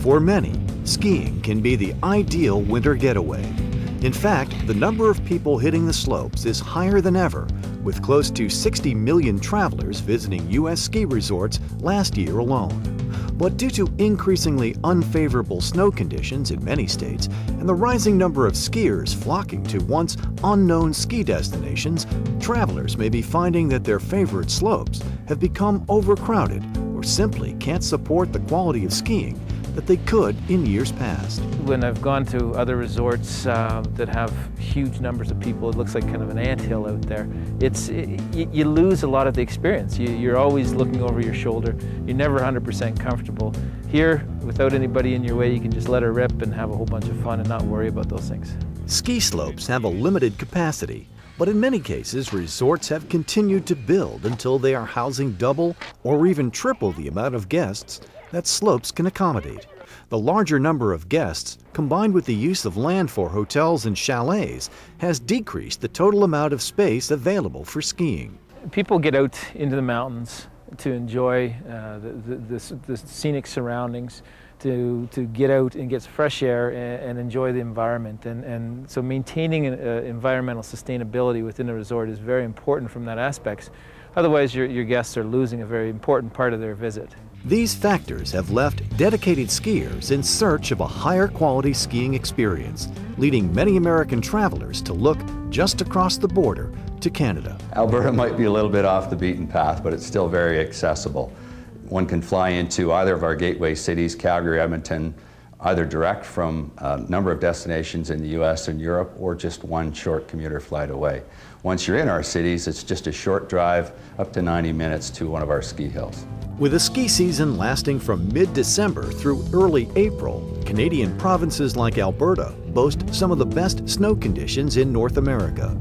For many, skiing can be the ideal winter getaway. In fact, the number of people hitting the slopes is higher than ever, with close to 60 million travelers visiting U.S. ski resorts last year alone. But due to increasingly unfavorable snow conditions in many states and the rising number of skiers flocking to once unknown ski destinations, travelers may be finding that their favorite slopes have become overcrowded or simply can't support the quality of skiing that they could in years past. When I've gone to other resorts that have huge numbers of people, it looks like kind of an anthill out there. You lose a lot of the experience. You're always looking over your shoulder. You're never 100% comfortable. Here, without anybody in your way, you can just let her rip and have a whole bunch of fun and not worry about those things. Ski slopes have a limited capacity, but in many cases, resorts have continued to build until they are housing double or even triple the amount of guests that slopes can accommodate. The larger number of guests, combined with the use of land for hotels and chalets, has decreased the total amount of space available for skiing. People get out into the mountains to enjoy the scenic surroundings, to get out and get fresh air and enjoy the environment. And so maintaining environmental sustainability within a resort is very important from that aspect. Otherwise, your guests are losing a very important part of their visit. These factors have left dedicated skiers in search of a higher quality skiing experience, leading many American travelers to look just across the border to Canada. Alberta might be a little bit off the beaten path, but it's still very accessible. One can fly into either of our gateway cities, Calgary, Edmonton, either direct from a number of destinations in the US and Europe, or just one short commuter flight away. Once you're in our cities, it's just a short drive up to 90 minutes to one of our ski hills. With a ski season lasting from mid-December through early April, Canadian provinces like Alberta boast some of the best snow conditions in North America.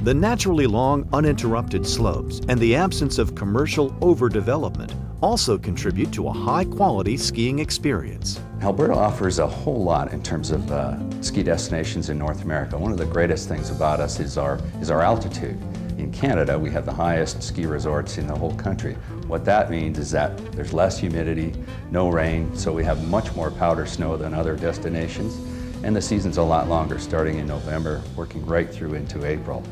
The naturally long, uninterrupted slopes and the absence of commercial overdevelopment also contribute to a high-quality skiing experience. Alberta offers a whole lot in terms of ski destinations in North America. One of the greatest things about us is our altitude. In Canada, we have the highest ski resorts in the whole country. What that means is that there's less humidity, no rain, so we have much more powder snow than other destinations, and the season's a lot longer, starting in November, working right through into April.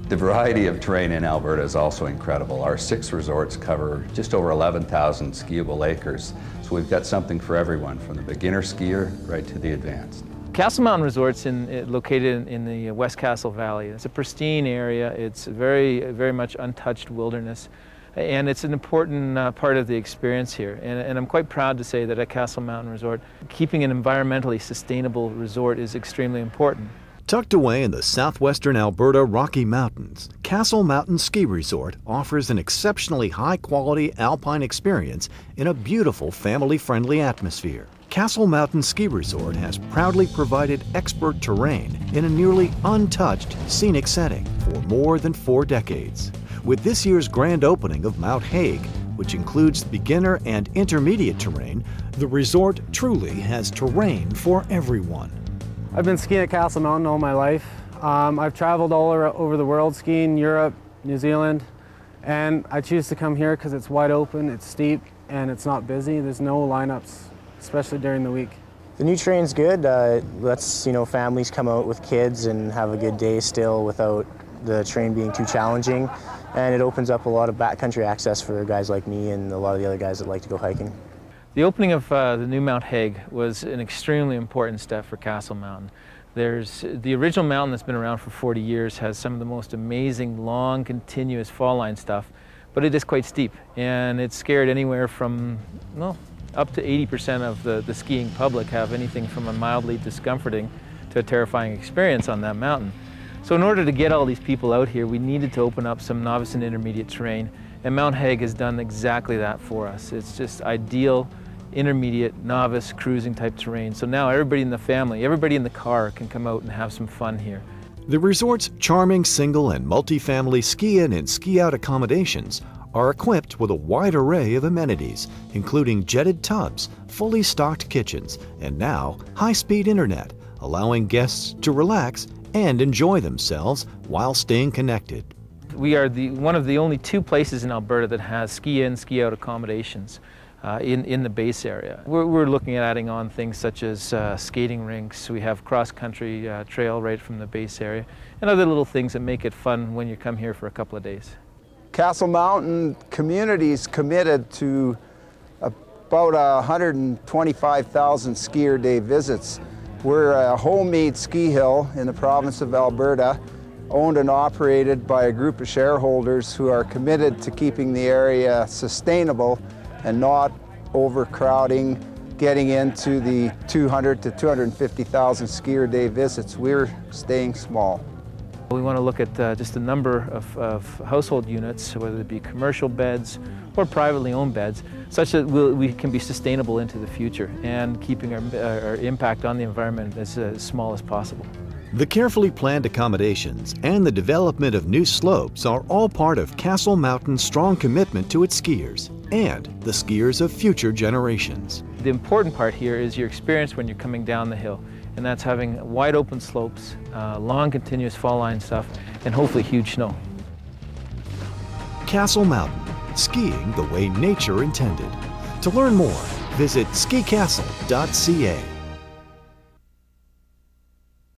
The variety of terrain in Alberta is also incredible. Our 6 resorts cover just over 11,000 skiable acres, so we've got something for everyone, from the beginner skier right to the advanced. Castle Mountain Resort's located in the West Castle Valley. It's a pristine area. It's very much untouched wilderness, and it's an important part of the experience here. And I'm quite proud to say that at Castle Mountain Resort, keeping an environmentally sustainable resort is extremely important. Tucked away in the southwestern Alberta Rocky Mountains, Castle Mountain Ski Resort offers an exceptionally high-quality alpine experience in a beautiful family-friendly atmosphere. Castle Mountain Ski Resort has proudly provided expert terrain in a nearly untouched scenic setting for more than 4 decades. With this year's grand opening of Mount Haig, which includes beginner and intermediate terrain, the resort truly has terrain for everyone. I've been skiing at Castle Mountain all my life. I've traveled all over the world skiing, Europe, New Zealand, and I choose to come here because it's wide open, it's steep, and it's not busy. There's no lineups, especially during the week. The new terrain's good. Lets families come out with kids and have a good day still without the terrain being too challenging, and it opens up a lot of backcountry access for guys like me and a lot of the other guys that like to go hiking. The opening of the new Mount Haig was an extremely important step for Castle Mountain. The original mountain that's been around for 40 years has some of the most amazing, long, continuous fall line stuff, but it is quite steep, and it's scared anywhere from, well, up to 80% of the skiing public have anything from a mildly discomforting to a terrifying experience on that mountain. So in order to get all these people out here, we needed to open up some novice and intermediate terrain, and Mount Haig has done exactly that for us. It's just ideal intermediate, novice, cruising type terrain. So now everybody in the family, everybody in the car can come out and have some fun here. The resort's charming single and multi-family ski-in and ski-out accommodations are equipped with a wide array of amenities, including jetted tubs, fully stocked kitchens, and now high-speed internet, allowing guests to relax and enjoy themselves while staying connected. We are one of the only 2 places in Alberta that has ski-in, ski-out accommodations. in the base area. We're looking at adding on things such as skating rinks. We have cross-country trail right from the base area, and other little things that make it fun when you come here for a couple of days. Castle Mountain community's committed to about 125,000 skier day visits. We're a homemade ski hill in the province of Alberta, owned and operated by a group of shareholders who are committed to keeping the area sustainable and not overcrowding, getting into the 200 to 250,000 skier day visits. We're staying small. We want to look at just the number of household units, whether it be commercial beds or privately owned beds, such that we can be sustainable into the future and keeping our impact on the environment as small as possible. The carefully planned accommodations and the development of new slopes are all part of Castle Mountain's strong commitment to its skiers and the skiers of future generations. The important part here is your experience when you're coming down the hill, and that's having wide open slopes, long continuous fall line stuff, and hopefully huge snow. Castle Mountain, skiing the way nature intended. To learn more, visit skicastle.ca.